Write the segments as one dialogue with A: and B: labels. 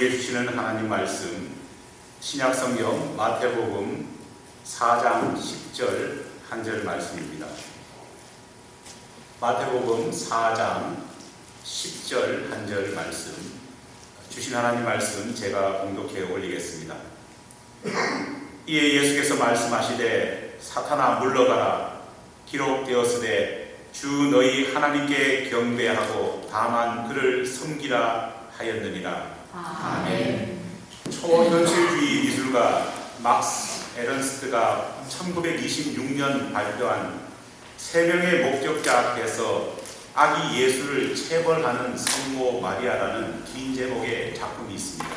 A: 우리에게 주시는 하나님 말씀, 신약성경 마태복음 4장 10절 한 절 말씀입니다. 마태복음 4장 10절 한 절 말씀, 주신 하나님 말씀 제가 봉독해 올리겠습니다. 이에 예수께서 말씀하시되 사탄아 물러가라, 기록되었으되 주 너희 하나님께 경배하고 다만 그를 섬기라 하였느니라. 아멘. 초현실주의 미술가 막스 에런스트가 1926년 발표한 세 명의 목격자 앞에서 아기 예수를 체벌하는 성모 마리아라는 긴 제목의 작품이 있습니다.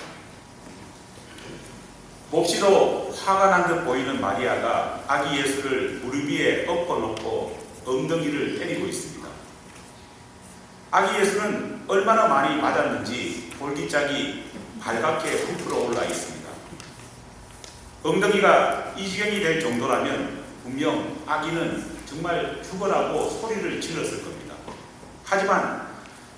A: 몹시도 화가 난 듯 보이는 마리아가 아기 예수를 무릎 위에 엎어놓고 엉덩이를 때리고 있습니다. 아기 예수는 얼마나 많이 맞았는지 볼기짝이 발갛게 부풀어 올라 있습니다. 엉덩이가 이 지경이 될 정도라면 분명 아기는 정말 죽어라고 소리를 질렀을 겁니다. 하지만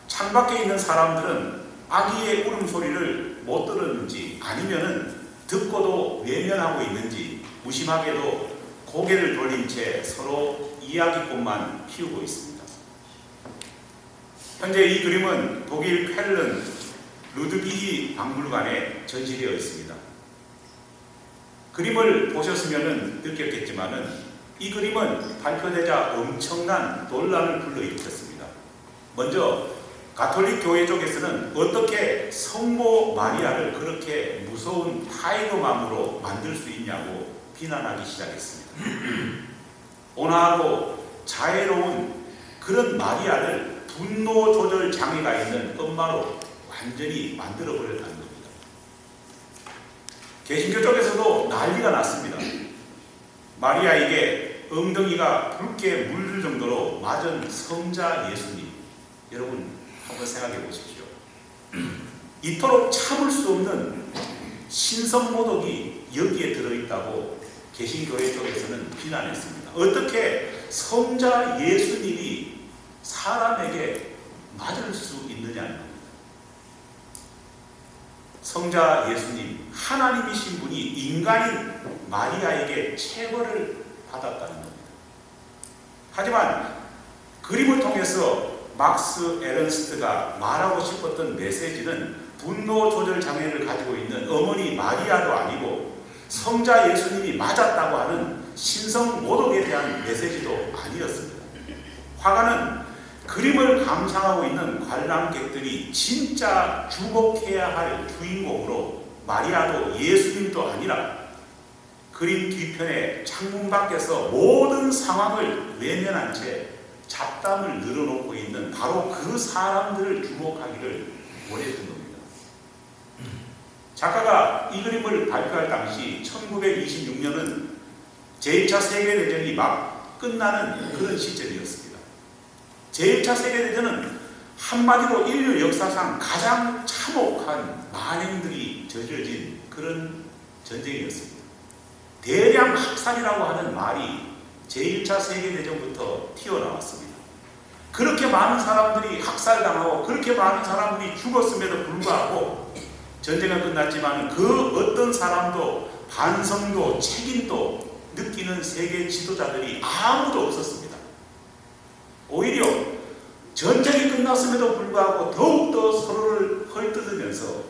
A: 창밖에 있는 사람들은 아기의 울음소리를 못 들었는지 아니면은 듣고도 외면하고 있는지 무심하게도 고개를 돌린 채 서로 이야기꽃만 피우고 있습니다. 현재 이 그림은 독일 쾰른 루드비히 박물관에 전시되어 있습니다. 그림을 보셨으면 느꼈겠지만은 이 그림은 발표되자 엄청난 논란을 불러일으켰습니다. 먼저 가톨릭 교회 쪽에서는 어떻게 성모 마리아를 그렇게 무서운 타이거맘으로 만들 수 있냐고 비난하기 시작했습니다. 온화하고 자애로운 그런 마리아를 분노 조절 장애가 있는 엄마로 완전히 만들어버렸다는 겁니다. 개신교 쪽에서도 난리가 났습니다. 마리아에게 엉덩이가 붉게 물들 정도로 맞은 성자 예수님, 여러분 한번 생각해 보십시오. 이토록 참을 수 없는 신성모독이 여기에 들어있다고 개신교회 쪽에서는 비난했습니다. 어떻게 성자 예수님이 사람에게 맞을 수 있느냐는 겁니다. 성자 예수님, 하나님이신 분이 인간인 마리아에게 체벌을 받았다는 겁니다. 하지만 그림을 통해서 막스 에런스트가 말하고 싶었던 메시지는 분노 조절 장애를 가지고 있는 어머니 마리아도 아니고 성자 예수님이 맞았다고 하는 신성 모독에 대한 메시지도 아니었습니다. 화가는 그림을 감상하고 있는 관람객들이 진짜 주목해야 할 주인공으로 마리아도 예수님도 아니라 그림 뒤편에 창문 밖에서 모든 상황을 외면한 채 잡담을 늘어놓고 있는 바로 그 사람들을 주목하기를 원했던 겁니다. 작가가 이 그림을 발표할 당시 1926년은 제1차 세계대전이 막 끝나는 그런 시점이었습니다. 제1차 세계대전은 한마디로 인류 역사상 가장 참혹한 만행들이 저질러진 그런 전쟁이었습니다. 대량 학살이라고 하는 말이 제1차 세계대전부터 튀어나왔습니다. 그렇게 많은 사람들이 학살당하고 그렇게 많은 사람들이 죽었음에도 불구하고 전쟁은 끝났지만 그 어떤 사람도 반성도 책임도 느끼는 세계 지도자들이 아무도 없었습니다. 오히려 전쟁이 끝났음에도 불구하고 더욱더 서로를 헐뜯으면서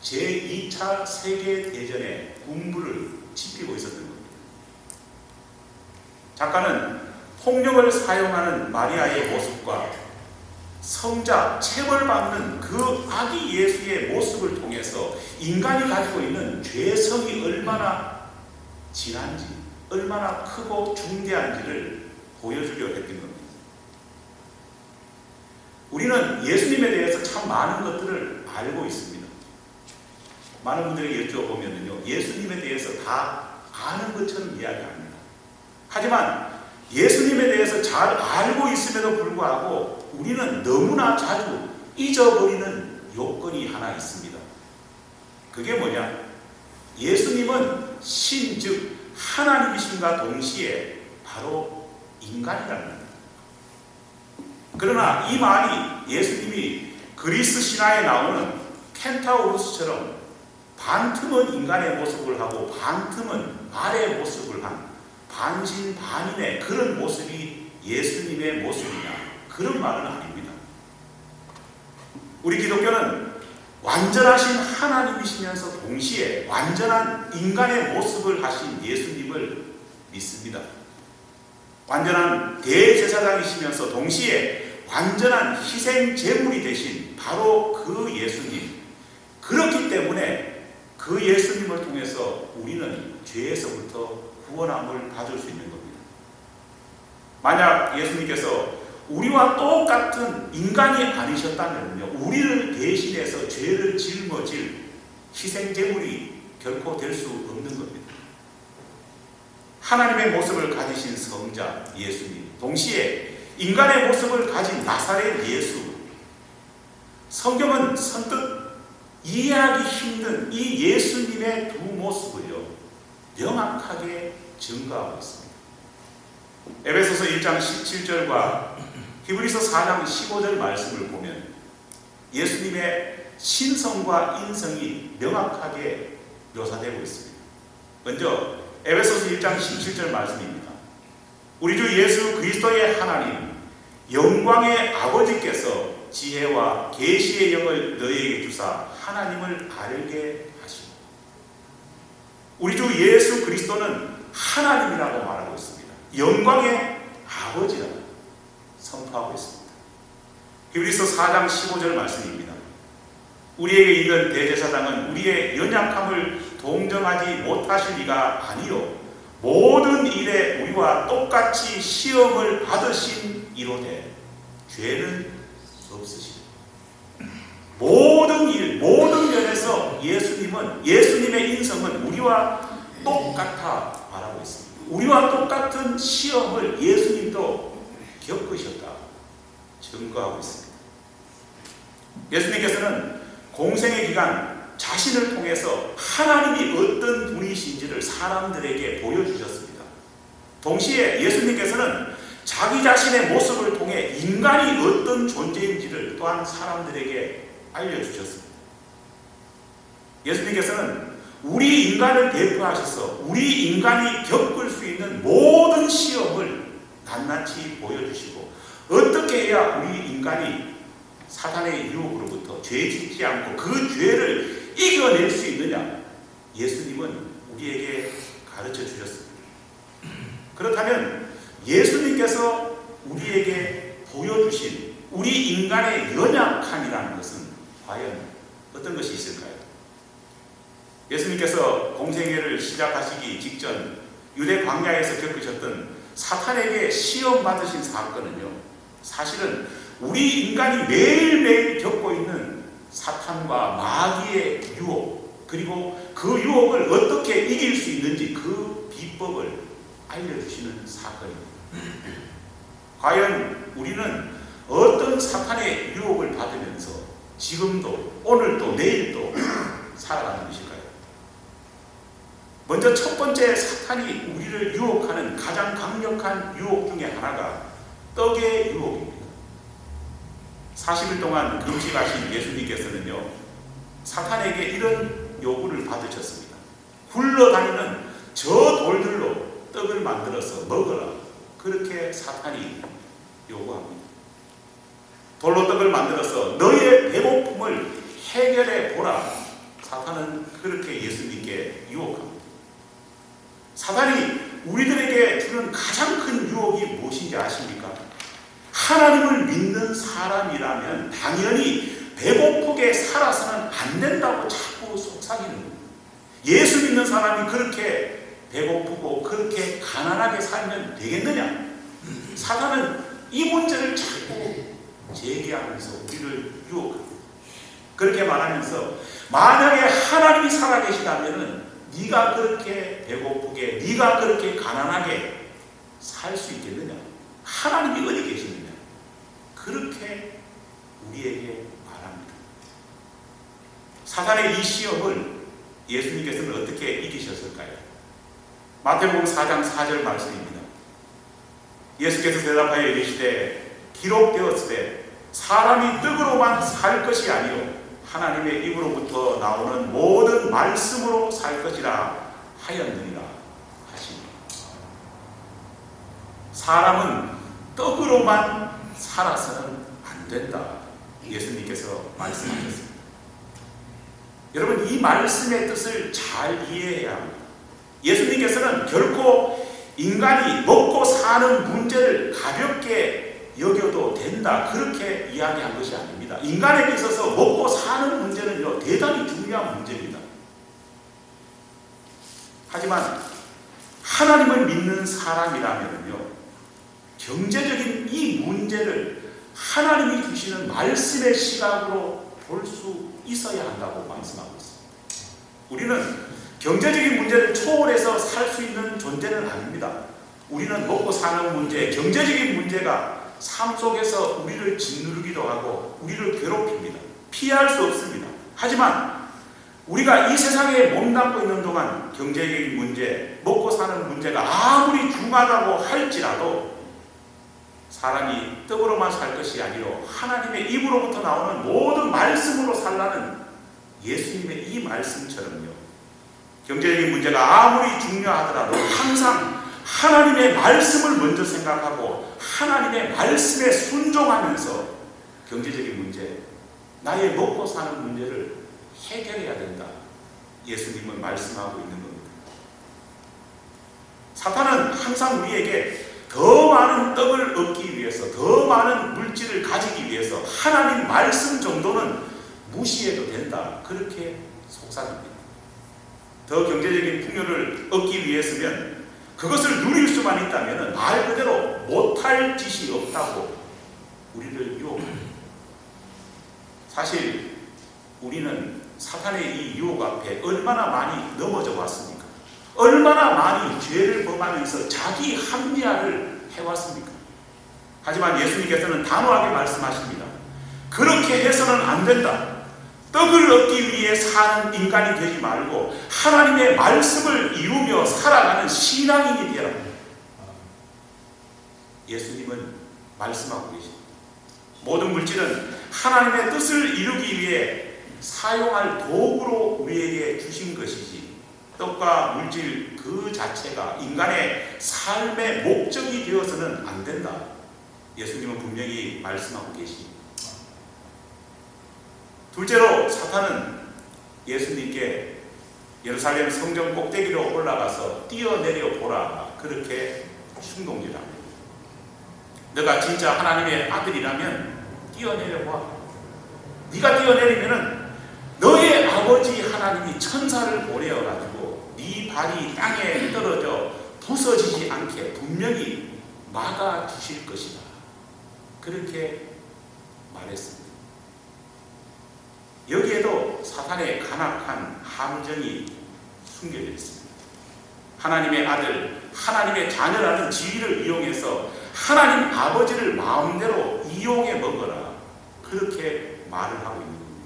A: 제2차 세계대전의 군부를 지피고 있었던 겁니다. 작가는 폭력을 사용하는 마리아의 모습과 성자, 체벌받는 그 아기 예수의 모습을 통해서 인간이 가지고 있는 죄성이 얼마나 진한지, 얼마나 크고 중대한지를 보여주려 했던 겁니다. 우리는 예수님에 대해서 참 많은 것들을 알고 있습니다. 많은 분들에게 여쭤보면요, 예수님에 대해서 다 아는 것처럼 이야기합니다. 하지만 예수님에 대해서 잘 알고 있음에도 불구하고 우리는 너무나 자주 잊어버리는 요건이 하나 있습니다. 그게 뭐냐? 예수님은 신, 즉 하나님이심과 동시에 바로 인간이라는 겁니다. 그러나 이 말이 예수님이 그리스 신화에 나오는 켄타우로스처럼 반틈은 인간의 모습을 하고 반틈은 말의 모습을 한 반신반인의 그런 모습이 예수님의 모습이냐, 그런 말은 아닙니다. 우리 기독교는 완전하신 하나님이시면서 동시에 완전한 인간의 모습을 하신 예수님을 믿습니다. 완전한 대제사장이시면서 동시에 완전한 희생 제물이 되신 바로 그 예수님. 그렇기 때문에 그 예수님을 통해서 우리는 죄에서부터 구원함을 받을 수 있는 겁니다. 만약 예수님께서 우리와 똑같은 인간이 아니셨다면요, 우리를 대신해서 죄를 짊어질 희생 제물이 결코 될 수 없는 겁니다. 하나님의 모습을 가지신 성자 예수님, 동시에 인간의 모습을 가진 나사렛 예수. 성경은 선뜻 이해하기 힘든 이 예수님의 두 모습을요, 명확하게 증거하고 있습니다. 에베소서 1장 17절과 히브리서 4장 15절 말씀을 보면 예수님의 신성과 인성이 명확하게 묘사되고 있습니다. 먼저 에베소서 1장 17절 말씀입니다. 우리 주 예수 그리스도의 하나님, 영광의 아버지께서 지혜와 계시의 영을 너희에게 주사 하나님을 알게 하시고. 우리 주 예수 그리스도는 하나님이라고 말하고 있습니다. 영광의 아버지라고 선포하고 있습니다. 히브리서 4장 15절 말씀입니다. 우리에게 있는 대제사장은 우리의 연약함을 동정하지 못하실 리가 아니요 모든 일에 우리와 똑같이 시험을 받으신 이로되 죄는 없으시고. 모든 일, 모든 면에서 예수님의 인성은 우리와 똑같아 말하고 있습니다. 우리와 똑같은 시험을 예수님도 겪으셨다 증거하고 있습니다. 예수님께서는 공생의 기간 자신을 통해서 하나님이 어떤 분이신지를 사람들에게 보여주셨습니다. 동시에 예수님께서는 자기 자신의 모습을 통해 인간이 어떤 존재인지를 또한 사람들에게 알려주셨습니다. 예수님께서는 우리 인간을 대표하셔서 우리 인간이 겪을 수 있는 모든 시험을 낱낱이 보여주시고, 어떻게 해야 우리 인간이 사탄의 유혹으로부터 죄 짓지 않고 그 죄를 이겨낼 수 있느냐, 예수님은 우리에게 가르쳐 주셨습니다. 그렇다면 예수님께서 우리에게 보여주신 우리 인간의 연약함이라는 것은 과연 어떤 것이 있을까요? 예수님께서 공생애를 시작하시기 직전 유대 광야에서 겪으셨던 사탄에게 시험 받으신 사건은요, 사실은 우리 인간이 매일매일 겪고 있는 사탄과 마귀의 유혹, 그리고 그 유혹을 어떻게 이길 수 있는지 그 비법을 알려주시는 사건입니다. 과연 우리는 어떤 사탄의 유혹을 받으면서 지금도, 오늘도, 내일도 살아가는 것일까요? 먼저 첫 번째, 사탄이 우리를 유혹하는 가장 강력한 유혹 중에 하나가 떡의 유혹입니다. 40일 동안 금식하신 예수님께서는요, 사탄에게 이런 요구를 받으셨습니다. 굴러다니는 저 돌들로 떡을 만들어서 먹어라. 그렇게 사탄이 요구합니다. 돌로 떡을 만들어서 너의 배고픔을 해결해 보라. 사탄은 그렇게 예수님께 유혹합니다. 사탄이 우리들에게 주는 가장 큰 유혹이 무엇인지 아십니까? 하나님을 믿는 사람이라면 당연히 배고프게 살아서는 안 된다고 자꾸 속삭이는 겁니다. 예수 믿는 사람이 그렇게 배고프고 그렇게 가난하게 살면 되겠느냐? 사탄은 이 문제를 자꾸 제기하면서 우리를 유혹합니다. 그렇게 말하면서 만약에 하나님이 살아계시다면 네가 그렇게 배고프게, 네가 그렇게 가난하게 살 수 있겠느냐? 하나님이 어디 계시느냐? 그렇게 우리에게 말합니다. 사탄의 이 시험을 예수님께서는 어떻게 이기셨을까요? 마태복음 4장 4절 말씀입니다. 예수께서 대답하여 이르시되 기록되었으되 사람이 떡으로만 살 것이 아니요 하나님의 입으로부터 나오는 모든 말씀으로 살 것이라 하였느니라 하시니, 사람은 떡으로만 살아서는 안 된다. 예수님께서 말씀하셨습니다. 여러분, 이 말씀의 뜻을 잘 이해해야 합니다. 예수님께서는 결코 인간이 먹고 사는 문제를 가볍게 여겨도 된다, 그렇게 이야기한 것이 아닙니다. 인간에게 있어서 먹고 사는 문제는요, 대단히 중요한 문제입니다. 하지만 하나님을 믿는 사람이라면요, 경제적인 이 문제를 하나님이 주시는 말씀의 시각으로 볼 수 있어야 한다고 말씀하고 있습니다. 우리는 경제적인 문제를 초월해서 살 수 있는 존재는 아닙니다. 우리는 먹고 사는 문제, 경제적인 문제가 삶 속에서 우리를 짓누르기도 하고 우리를 괴롭힙니다. 피할 수 없습니다. 하지만 우리가 이 세상에 몸담고 있는 동안 경제적인 문제, 먹고 사는 문제가 아무리 중하다고 할지라도 사람이 떡으로만 살 것이 아니라 하나님의 입으로부터 나오는 모든 말씀으로 살라는 예수님의 이 말씀처럼요, 경제적인 문제가 아무리 중요하더라도 항상 하나님의 말씀을 먼저 생각하고 하나님의 말씀에 순종하면서 경제적인 문제, 나의 먹고 사는 문제를 해결해야 된다. 예수님은 말씀하고 있는 겁니다. 사탄은 항상 우리에게 더 많은 떡을 얻기 위해서, 더 많은 물질을 가지기 위해서 하나님 말씀 정도는 무시해도 된다, 그렇게 속삭입니다. 더 경제적인 풍요를 얻기 위해서면, 그것을 누릴 수만 있다면 말 그대로 못할 짓이 없다고 우리를 유혹합니다. 사실 우리는 사탄의 이 유혹 앞에 얼마나 많이 넘어져 왔습니까? 얼마나 많이 죄를 범하면서 자기 합리화를 해왔습니까? 하지만 예수님께서는 단호하게 말씀하십니다. 그렇게 해서는 안 된다. 떡을 얻기 위해 사는 인간이 되지 말고 하나님의 말씀을 이루며 살아가는 신앙인이 되라. 예수님은 말씀하고 계십니다. 모든 물질은 하나님의 뜻을 이루기 위해 사용할 도구로 우리에게 주신 것이지, 떡과 물질 그 자체가 인간의 삶의 목적이 되어서는 안 된다. 예수님은 분명히 말씀하고 계십니다. 둘째로, 사탄은 예수님께 예루살렘 성전 꼭대기로 올라가서 뛰어내려 보라, 그렇게 충동질합니다. 너가 진짜 하나님의 아들이라면 뛰어내려 봐. 네가 뛰어내리면은 너의 아버지 하나님이 천사를 보내어가지고 네 발이 땅에 떨어져 부서지지 않게 분명히 막아주실 것이다, 그렇게 말했습니다. 여기에도 사탄의 간악한 함정이 숨겨져 있습니다. 하나님의 아들, 하나님의 자녀라는 지위를 이용해서 하나님 아버지를 마음대로 이용해 먹어라, 그렇게 말을 하고 있는 겁니다.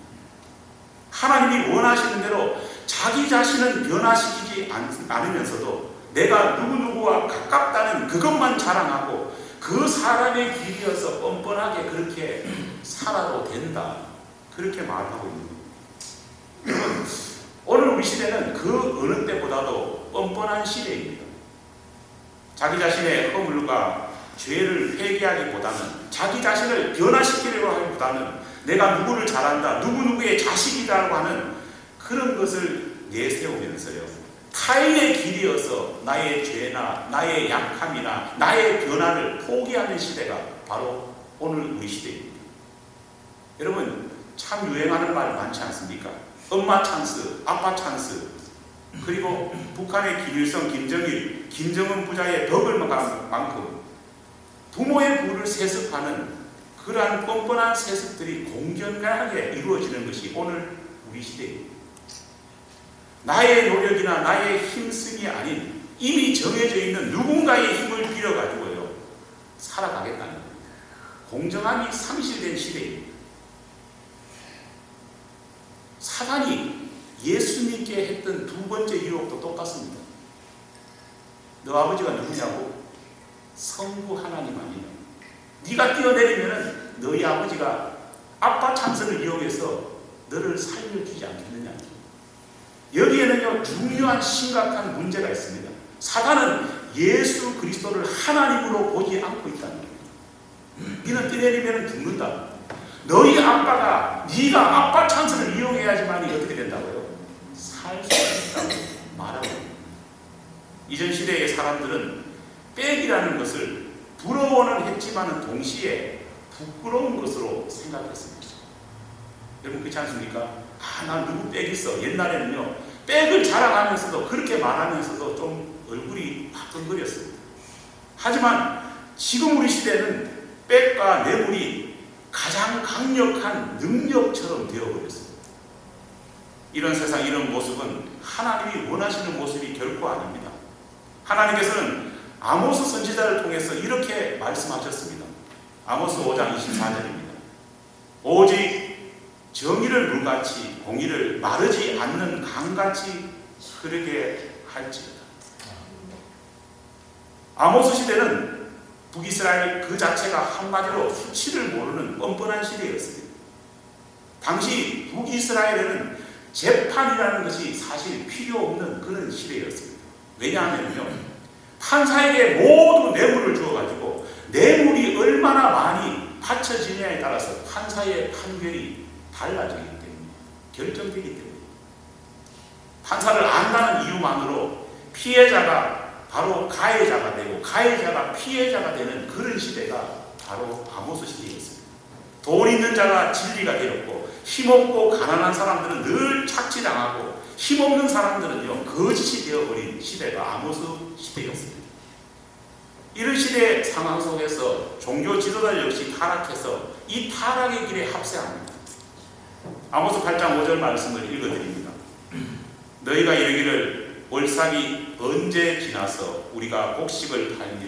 A: 하나님이 원하시는 대로 자기 자신은 변화시키지 않으면서도 내가 누구누구와 가깝다는 그것만 자랑하고 그 사람의 길이어서 뻔뻔하게 그렇게 살아도 된다, 그렇게 말하고 있는 겁니다. 여러분, 오늘 우리 시대는 그 어느 때보다도 뻔뻔한 시대입니다. 자기 자신의 허물과 죄를 회개하기보다는, 자기 자신을 변화시키려고 하기보다는 내가 누구를 잘한다, 누구누구의 자식이라고 하는 그런 것을 내세우면서요, 타인의 길이어서 나의 죄나 나의 약함이나 나의 변화를 포기하는 시대가 바로 오늘 우리 시대입니다. 여러분, 참 유행하는 말 많지 않습니까? 엄마 찬스, 아빠 찬스, 그리고 북한의 김일성, 김정일, 김정은 부자의 덕을 만큼 부모의 부를 세습하는 그러한 뻔뻔한 세습들이 공견하게 이루어지는 것이 오늘 우리 시대입니다. 나의 노력이나 나의 힘쓰기 아닌 이미 정해져 있는 누군가의 힘을 빌어가지고요 살아가겠다는 겁니다. 공정함이 상실된 시대입니다. 사단이 예수님께 했던 두 번째 유혹도 똑같습니다. 너 아버지가 누구냐고? 성부 하나님 아니냐? 네가 뛰어내리면 너희 아버지가 아빠 찬스를 이용해서 너를 살려주지 않겠느냐. 여기에는요 중요한 심각한 문제가 있습니다. 사단은 예수 그리스도를 하나님으로 보지 않고 있다는 거예요. 너는 뛰내리면 죽는다. 너희 아빠가 네가 아빠 찬스를 이용해야지만이 어떻게 된다고요? 살 수 있다고 말하고 있습니다. 이전 시대의 사람들은 빽이라는 것을 부러워는 했지만 동시에 부끄러운 것으로 생각했습니다. 여러분 그렇지 않습니까? 난 누구 빽 있어. 옛날에는요 빽을 자랑하면서도 그렇게 말하면서도 좀 얼굴이 화끈거렸습니다. 하지만 지금 우리 시대는 빽과 뇌물이 가장 강력한 능력처럼 되어버렸습니다. 이런 세상, 이런 모습은 하나님이 원하시는 모습이 결코 아닙니다. 하나님께서는 아모스 선지자를 통해서 이렇게 말씀하셨습니다. 아모스 5장 24절입니다. 오직 정의를 물같이 공의를 마르지 않는 강같이 흐르게 할지어다. 아모스 시대는 북이스라엘 그 자체가 한마디로 수치를 모르는 뻔뻔한 시대였습니다. 당시 북이스라엘에는 재판이라는 것이 사실 필요 없는 그런 시대였습니다. 왜냐하면요 판사에게 모두 뇌물을 주어가지고 뇌물이 얼마나 많이 바쳐지냐에 따라서 판사의 판결이 달라지기 때문에 결정되기 때문에 판사를 안다는 이유만으로 피해자가 바로 가해자가 되고 가해자가 피해자가 되는 그런 시대가 바로 아모스 시대였습니다. 돈 있는 자가 진리가 되었고 힘없고 가난한 사람들은 늘 착취당하고 힘없는 사람들은요 거짓이 되어버린 시대가 아모스 시대였습니다. 이런 시대의 상황 속에서 종교 지도자 역시 타락해서 이 타락의 길에 합세합니다. 아모스 8장 5절 말씀을 읽어드립니다. 너희가 이르기를 월삭이 언제 지나서 우리가 곡식을 팔며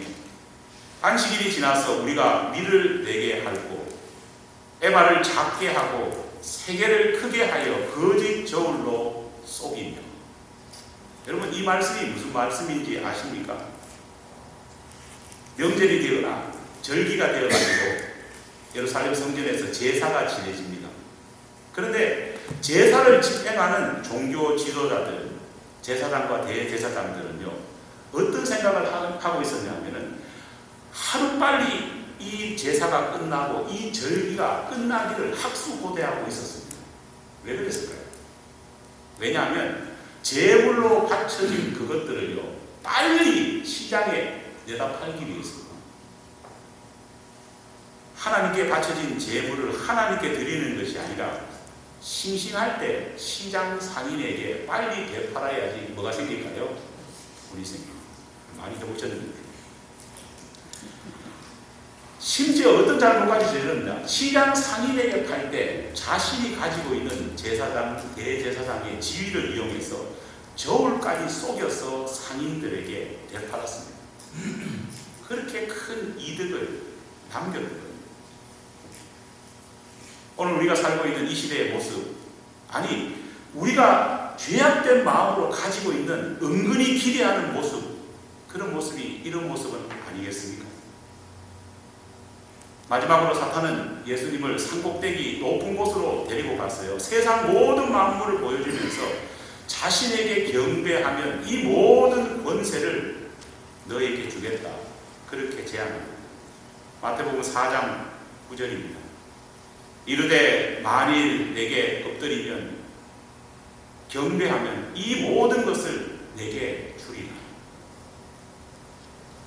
A: 안식일이 지나서 우리가 밀을 내게 할고 에바를 작게 하고 세계를 크게 하여 거짓 저울로 속이며. 여러분 이 말씀이 무슨 말씀인지 아십니까? 명절이 되거나 절기가 되어가지고 예루살렘 성전에서 제사가 지내집니다. 그런데 제사를 집행하는 종교 지도자들, 제사장과 대제사장들은요 어떤 생각을 하고 있었냐면은 하루빨리 이 제사가 끝나고 이 절기가 끝나기를 학수고대하고 있었습니다. 왜 그랬을까요? 왜냐하면 제물로 바쳐진 그것들을요 빨리 시장에 내다 팔기 위해서 하나님께 바쳐진 제물을 하나님께 드리는 것이 아니라 싱싱할 때 시장 상인에게 빨리 되팔아야지 뭐가 생길까요? 돈이 생깁니다. 많이 해보셨는데 심지어 어떤 잘못까지 저지릅니다. 시장 상인에게 팔 때 자신이 가지고 있는 제사장, 대제사장의 지위를 이용해서 저울까지 속여서 상인들에게 되팔았습니다. 그렇게 큰 이득을 남겼던 겁니다. 오늘 우리가 살고 있는 이 시대의 모습, 아니 우리가 죄악된 마음으로 가지고 있는 은근히 기대하는 모습, 그런 모습이 이런 모습은 아니겠습니까? 마지막으로 사탄은 예수님을 산꼭대기 높은 곳으로 데리고 갔어요. 세상 모든 만물을 보여주면서 자신에게 경배하면 이 모든 권세를 너에게 주겠다, 그렇게 제안합니다. 마태복음 4장 9절입니다. 이르되 만일 내게 엎드리면 경배하면 이 모든 것을 내게 주리라.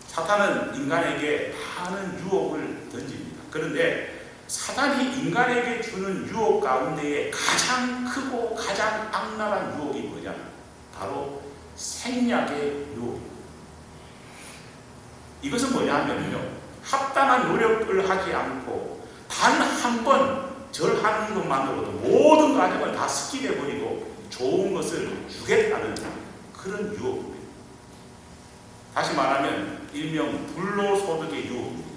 A: 사탄은 인간에게 많은 유혹을 던집니다. 그런데 사탄이 인간에게 주는 유혹 가운데에 가장 크고 가장 악랄한 유혹이 뭐냐? 바로 생략의 유혹입니다. 이것은 뭐냐 하면요, 합당한 노력을 하지 않고 단 한 번 절하는 것만으로도 모든 과정을 다 스킵해버리고 좋은 것을 주겠다는 그런 유혹입니다. 다시 말하면 일명 불로소득의 유혹입니다.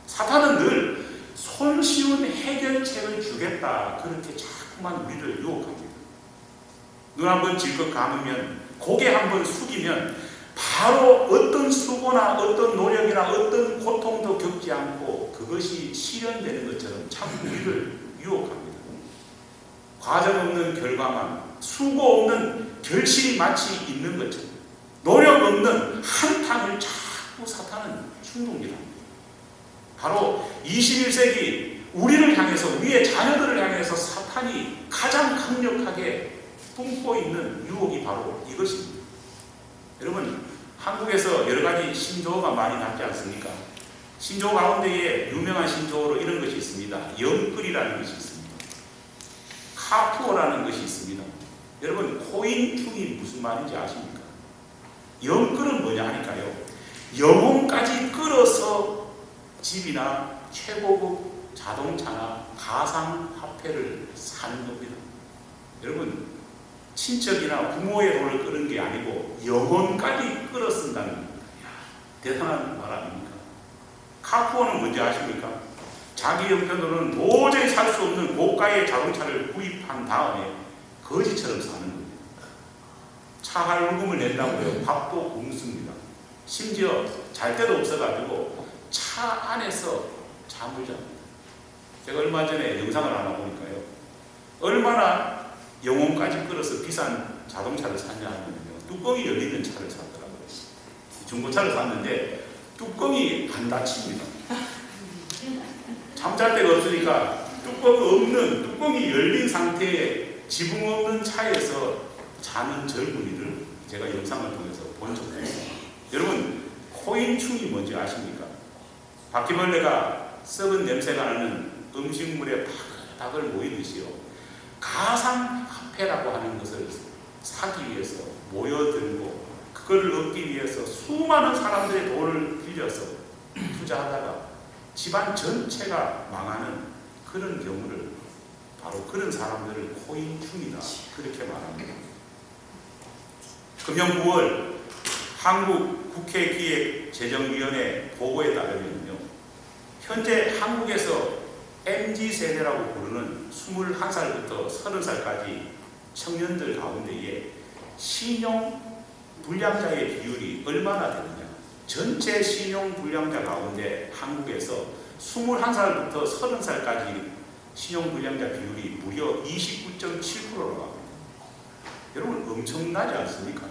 A: 사탄은 늘 손쉬운 해결책을 주겠다, 그렇게 자꾸만 우리를 유혹합니다. 눈 한번 질것 감으면, 고개 한번 숙이면 바로 어떤 수고나 어떤 노력이나 어떤 고통도 겪지 않고 그것이 실현되는 것처럼 자꾸 우리를 유혹합니다. 과정 없는 결과만, 수고 없는 결실이 마치 있는 것처럼 노력 없는 한탕을 자꾸 사탄은 충동이랍니다. 바로 21세기 우리를 향해서, 우리의 자녀들을 향해서 사탄이 가장 강력하게 뿜고 있는 유혹이 바로 이것입니다. 여러분, 한국에서 여러 가지 신조어가 많이 남지 않습니까? 신조어 가운데에 유명한 신조어로 이런 것이 있습니다. 영끌이라는 것이 있습니다. 카푸어라는 것이 있습니다. 여러분, 코인퉁이 무슨 말인지 아십니까? 영끌은 뭐냐 하니까요, 영혼까지 끌어서 집이나 최고급 자동차나 가상화폐를 사는 겁니다. 여러분, 친척이나 부모의 돈을 끄는 게 아니고 영혼까지 끌어 쓴다는 대단한 말 아닙니까? 카푸어는 뭔지 아십니까? 자기 형편으로는 도저히 살 수 없는 고가의 자동차를 구입한 다음에 거지처럼 사는 겁니다. 차 할부금을 낸다고요. 밥도 굶습니다. 심지어 잘 데도 없어가지고 차 안에서 잠을 잡니다. 제가 얼마 전에 영상을 하나 보니까요, 얼마나 영혼까지 끌어서 비싼 자동차를 샀냐 하면요, 뚜껑이 열리는 차를 샀더라고요. 중고차를 샀는데 뚜껑이 안 닫힙니다. 잠잘 데가 없으니까 뚜껑이 열린 상태의 지붕 없는 차에서 자는 젊은이를 제가 영상을 통해서 본 적이 있습니다. 여러분, 코인충이 뭔지 아십니까? 바퀴벌레가 썩은 냄새가 나는 음식물에 다글 모이듯이요, 가상화폐라고 하는 것을 사기 위해서 모여들고 그걸 얻기 위해서 수많은 사람들의 돈을 빌려서 투자하다가 집안 전체가 망하는 그런 경우를, 바로 그런 사람들을 코인충이다, 그렇게 말합니다. 금년 9월 한국 국회기획재정위원회 보고에 따르면요, 현재 한국에서 MZ세대라고 부르는 21살부터 30살까지 청년들 가운데에 신용불량자의 비율이 얼마나 되느냐. 전체 신용불량자 가운데 한국에서 21살부터 30살까지 신용불량자 비율이 무려 29.7%라고 합니다. 여러분, 엄청나지 않습니까?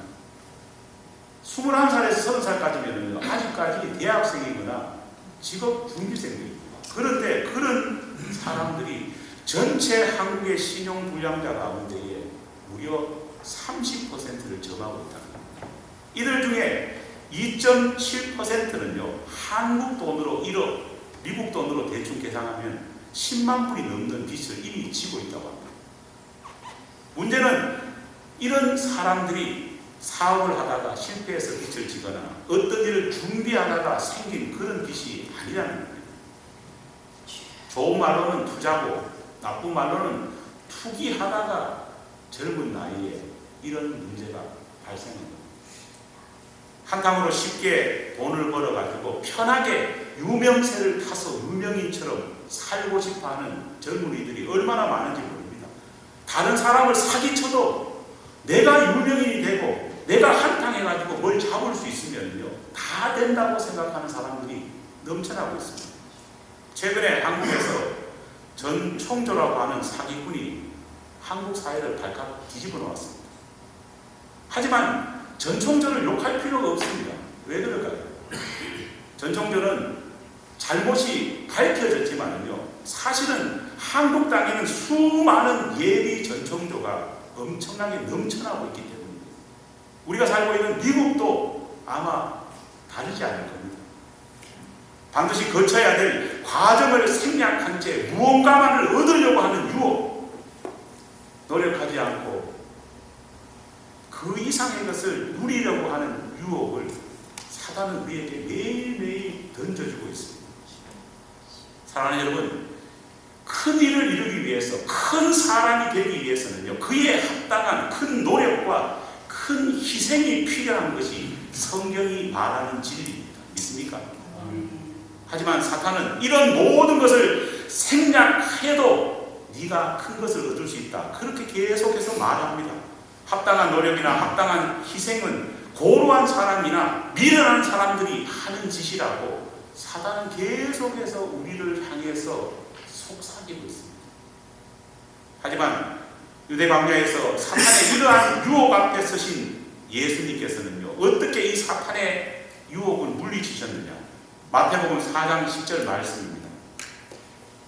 A: 21살에서 30살까지면 아직까지 대학생이거나 직업 준비생들입니다. 그런데 그런 사람들이 전체 한국의 신용불량자 가운데에 무려 30%를 점하고 있다는 겁니다. 이들 중에 2.7%는요, 한국 돈으로 1억, 미국 돈으로 대충 계산하면 10만 불이 넘는 빚을 이미 지고 있다고 합니다. 문제는 이런 사람들이 사업을 하다가 실패해서 빚을 지거나 어떤 일을 준비하다가 생긴 그런 빚이 아니라는 겁니다. 좋은 말로는 투자고 나쁜 말로는 투기하다가 젊은 나이에 이런 문제가 발생합니다. 한탕으로 쉽게 돈을 벌어가지고 편하게 유명세를 타서 유명인처럼 살고 싶어하는 젊은이들이 얼마나 많은지 모릅니다. 다른 사람을 사기쳐도 내가 유명인이 되고 내가 한탕해가지고 뭘 잡을 수 있으면요, 다 된다고 생각하는 사람들이 넘쳐나고 있습니다. 최근에 한국에서 전 총조라고 하는 사기꾼이 한국 사회를 발칵 뒤집어 놓았습니다. 하지만 전 총조를 욕할 필요가 없습니다. 왜 그럴까요? 전 총조는 잘못이 밝혀졌지만요, 사실은 한국 땅에는 수많은 예비 전 총조가 엄청나게 넘쳐나고 있기 때문입니다. 우리가 살고 있는 미국도 아마 다르지 않을 겁니다. 반드시 거쳐야 될 과정을 생략한 채 무언가만을 얻으려고 하는 유혹, 노력하지 않고 그 이상의 것을 누리려고 하는 유혹을 사단은 우리에게 매일매일 던져주고 있습니다. 사랑하는 여러분, 큰 일을 이루기 위해서, 큰 사람이 되기 위해서는요, 그에 합당한 큰 노력과 큰 희생이 필요한 것이 성경이 말하는 진리입니다. 믿습니까? 하지만 사탄은 이런 모든 것을 생략해도 네가 큰 것을 얻을 수 있다, 그렇게 계속해서 말합니다. 합당한 노력이나 합당한 희생은 고루한 사람이나 미련한 사람들이 하는 짓이라고 사단은 계속해서 우리를 향해서 속삭이고 있습니다. 하지만 유대 광야에서 사탄의 이러한 유혹 앞에 서신 예수님께서는요, 어떻게 이 사탄의 유혹을 물리치셨느냐. 마태복음 4장 10절 말씀입니다.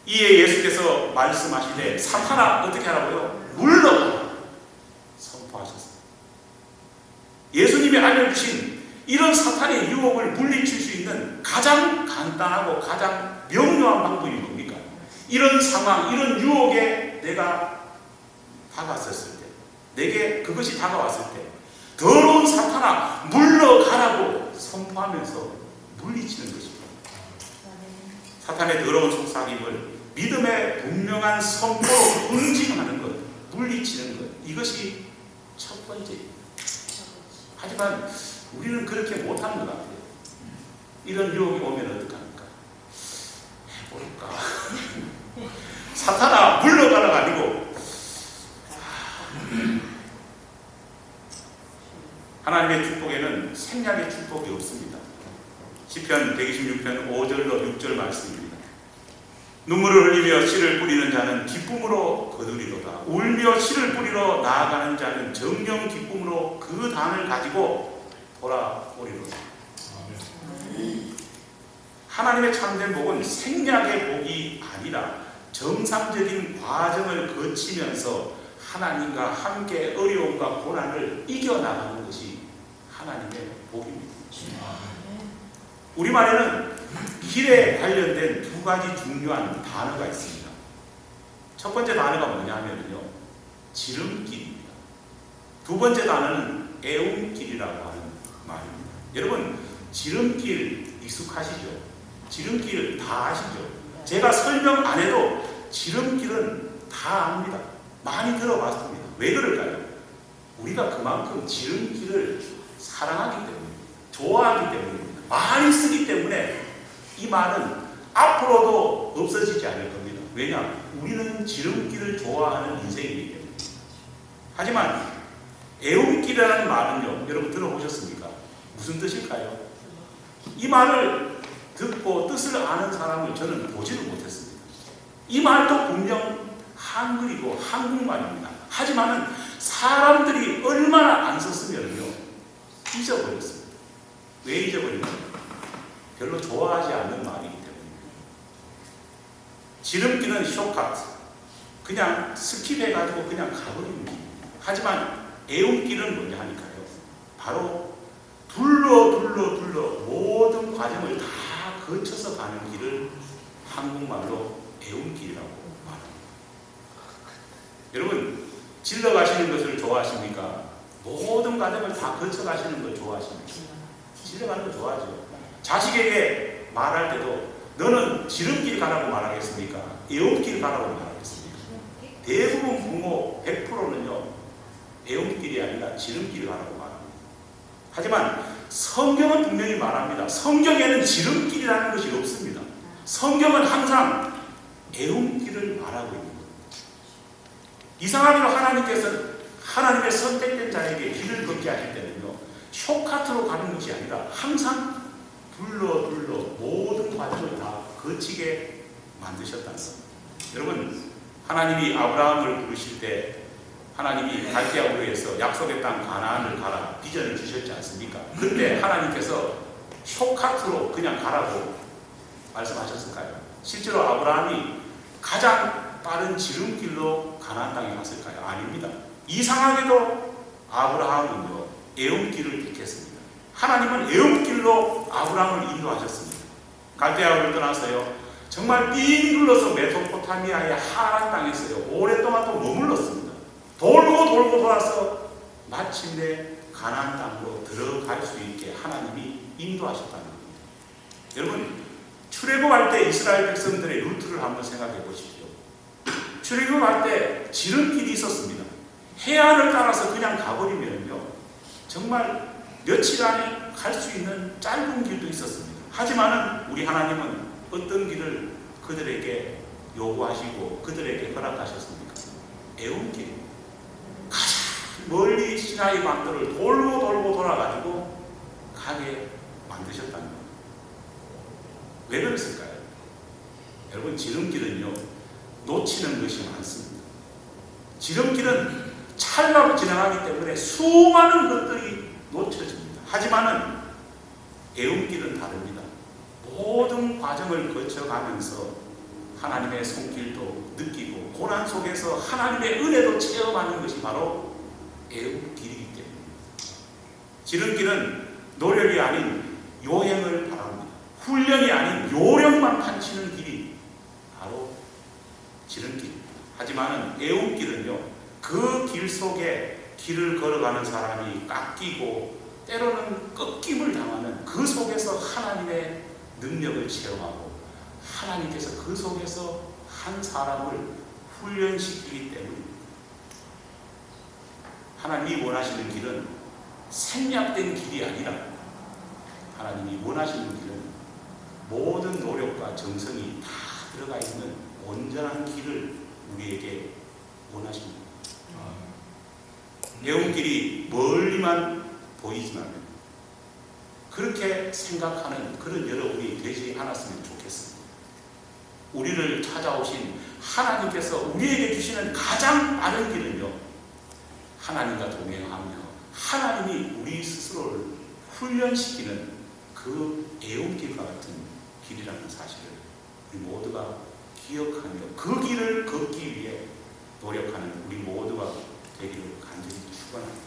A: 이에 예수께서 말씀하시되 사탄아 어떻게 하라고요? 물러가라 선포하셨습니다. 예수님이 알려주신 이런 사탄의 유혹을 물리칠 수 있는 가장 간단하고 가장 명료한 방법이 뭡니까? 이런 상황, 이런 유혹에 내가 다가섰을 때, 내게 그것이 다가왔을 때 더러운 사탄아 물러가라고 선포하면서 물리치는 것입니다. 사탄의 더러운 속삭임을 믿음의 분명한 선포로 응징하는 것, 물리치는 것, 이것이 첫 번째입니다. 하지만 우리는 그렇게 못하는 것 같아요. 이런 유혹이 오면 어떡합니까? 해볼까? 사탄아 물러가라가 아니고 하나님의 축복에는 생략의 축복이 없습니다. 시편 126편 5절로 6절 말씀입니다. 눈물을 흘리며 씨를 뿌리는 자는 기쁨으로 거두리로다. 울며 씨를 뿌리러 나아가는 자는 정령 기쁨으로 그 단을 가지고 돌아오리로다. 하나님의 참된 복은 생략의 복이 아니라 정상적인 과정을 거치면서 하나님과 함께 어려움과 고난을 이겨나가는 것이 하나님의 복입니다. 우리말에는 길에 관련된 두 가지 중요한 단어가 있습니다. 첫 번째 단어가 뭐냐 하면요, 지름길입니다. 두 번째 단어는 애움길이라고 하는 말입니다. 여러분, 지름길 익숙하시죠? 지름길 다 아시죠? 제가 설명 안 해도 지름길은 다 압니다. 많이 들어봤습니다. 왜 그럴까요? 우리가 그만큼 지름길을 사랑하기 때문에, 좋아하기 때문에, 많이 쓰기 때문에 이 말은 앞으로도 없어지지 않을 겁니다. 왜냐? 우리는 지름길을 좋아하는 인생이기 때문에. 하지만 애움길이라는 말은요, 여러분 들어보셨습니까? 무슨 뜻일까요? 이 말을 듣고 뜻을 아는 사람을 저는 보지를 못했습니다. 이 말도 분명 한글이고 한국말입니다. 하지만은 사람들이 얼마나 안 썼으면요, 잊어버렸습니다. 왜 잊어버리냐? 별로 좋아하지 않는 말이기 때문입니다. 지름길은 쇼카트, 그냥 스킵해가지고 그냥 가버리는 길입니다. 하지만 애움길은 뭐냐 하니까요, 바로 둘러 모든 과정을 다 거쳐서 가는 길을 한국말로 애움길이라고 말합니다. 여러분, 질러 가시는 것을 좋아하십니까? 모든 과정을 다 거쳐 가시는 걸 좋아하십니까? 질러 가는 거 좋아하죠. 자식에게 말할 때도 너는 지름길 가라고 말하겠습니까? 애움길 가라고 말하겠습니까? 대부분 부모 100%는요 애움길이 아니라 지름길 가라고 말합니다. 하지만 성경은 분명히 말합니다. 성경에는 지름길이라는 것이 없습니다. 성경은 항상 애움길을 말하고 있는 겁니다. 이상하게도 하나님께서는 하나님의 선택된 자에게 길을 걷게 하실 때는요, 쇼카트로 가는 것이 아니라 항상 둘러 모든 과정을 다 거치게 만드셨다는 겁니다. 여러분, 하나님이 아브라함을 부르실 때 하나님이 갈대아 우르에서 약속의 땅 가나안을 가라 비전을 주셨지 않습니까? 그때 하나님께서 쇼카트로 그냥 가라고 말씀하셨을까요? 실제로 아브라함이 가장 빠른 지름길로 가나안 땅에 갔을까요? 아닙니다. 이상하게도 아브라함은요 애움길을 택했습니다. 하나님은 애움길로 아브라함을 인도하셨습니다. 갈대아 우르를 떠나서요 정말 삥 둘러서 메소포타미아의 하란 땅에서요 오랫동안 또 머물렀습니다. 돌고 돌아서 마침내 가나안 땅으로 들어갈 수 있게 하나님이 인도하셨다는 겁니다. 여러분, 출애굽할 때 이스라엘 백성들의 루트를 한번 생각해 보십시오. 출애굽할 때 지름길이 있었습니다. 해안을 따라서 그냥 가버리면요 정말 며칠 안에 갈 수 있는 짧은 길도 있었습니다. 하지만 우리 하나님은 어떤 길을 그들에게 요구하시고 그들에게 허락하셨습니까? 애움길. 가장 멀리 시나이 반도를 돌고 돌아가지고 가게 만드셨다는 겁니다. 왜 그랬을까요? 여러분, 지름길은요 놓치는 것이 많습니다. 지름길은 찰나로 지나가기 때문에 수많은 것들이 놓쳐집니다. 하지만은 애움길은 다릅니다. 모든 과정을 거쳐가면서 하나님의 손길도 느끼고 고난 속에서 하나님의 은혜도 체험하는 것이 바로 애움길이기 때문입니다. 지름길은 노력이 아닌 요행을 바랍니다. 훈련이 아닌 요령만 펼치는 길이 바로 지름길입니다. 하지만 애움길은요, 그 길 속에 길을 걸어가는 사람이 깎이고 때로는 꺾임을 당하는 그 속에서 하나님의 능력을 체험하고 하나님께서 그 속에서 한 사람을 훈련시키기 때문입니다. 하나님이 원하시는 길은 생략된 길이 아니라 하나님이 원하시는 길은 모든 노력과 정성이 다 들어가 있는 온전한 길을 우리에게 원하십니다. 애움길이 멀리만 보이지만 그렇게 생각하는 그런 여러분이 되지 않았으면 좋겠습니다. 우리를 찾아오신 하나님께서 우리에게 주시는 가장 빠른 길은요, 하나님과 동행하며 하나님이 우리 스스로를 훈련시키는 그 애움길과 같은 길이라는 사실을 우리 모두가 기억하며 그 길을 걷기 위해 노력하는 우리 모두가 되기를 간절히 축원합니다.